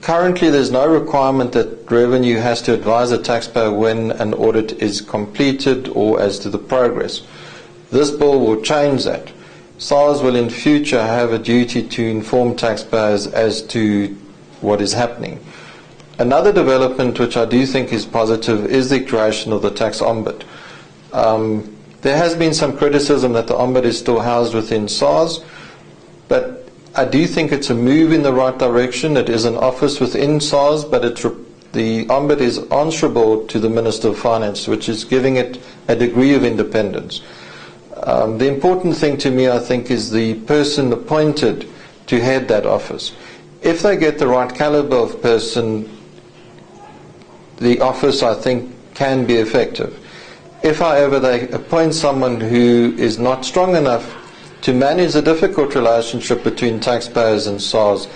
Currently, there's no requirement that revenue has to advise a taxpayer when an audit is completed or as to the progress. This bill will change that. SARS will in future have a duty to inform taxpayers as to what is happening. Another development which I do think is positive is the creation of the tax ombud. There has been some criticism that the ombud is still housed within SARS, but I do think it's a move in the right direction. It is an office within SARS, but the ombud is answerable to the Minister of Finance, which is giving it a degree of independence. The important thing to me, I think, is the person appointed to head that office. If they get the right caliber of person, the office, I think, can be effective. If, however, they appoint someone who is not strong enough to manage the difficult relationship between taxpayers and SARS,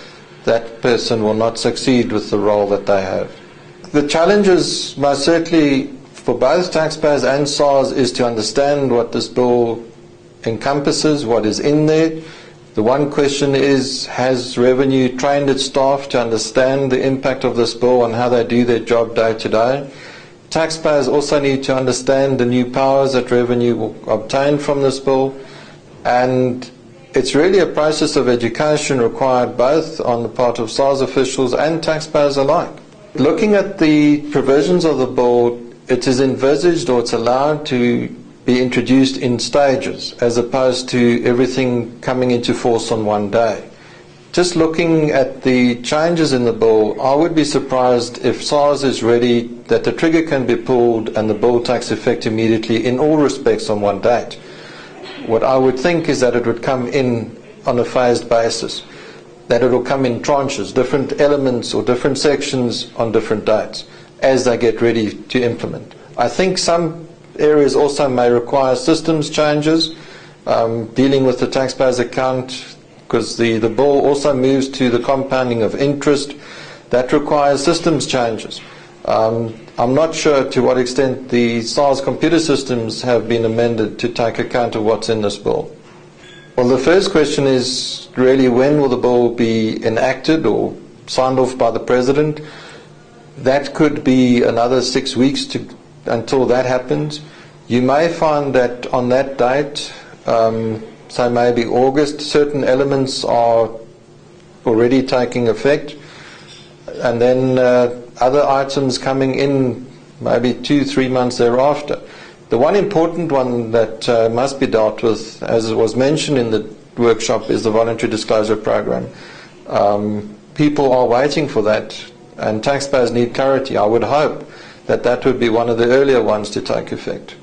that person will not succeed with the role that they have. The challenges, most certainly, for both taxpayers and SARS is to understand what this bill encompasses, what is in there. The one question is, has Revenue trained its staff to understand the impact of this bill and how they do their job day to day? Taxpayers also need to understand the new powers that Revenue will obtain from this bill, and it's really a process of education required both on the part of SARS officials and taxpayers alike. Looking at the provisions of the bill, it is envisaged, or it's allowed to be introduced in stages, as opposed to everything coming into force on one day. Just looking at the changes in the bill, I would be surprised if SARS is ready that the trigger can be pulled and the bill takes effect immediately in all respects on one date. What I would think is that it would come in on a phased basis, that it will come in tranches, different elements or different sections on different dates as they get ready to implement. I think some areas also may require systems changes, dealing with the taxpayer's account, because the bill also moves to the compounding of interest. That requires systems changes. I'm not sure to what extent the SARS computer systems have been amended to take account of what's in this bill. Well, the first question is really, when will the bill be enacted or signed off by the President? That could be another 6 weeks until that happens. You may find that on that date, say maybe August, certain elements are already taking effect, and then other items coming in maybe 2-3 months thereafter. The one important one that must be dealt with, as it was mentioned in the workshop, is the voluntary disclosure program. People are waiting for that, and taxpayers need clarity. I would hope that that would be one of the earlier ones to take effect.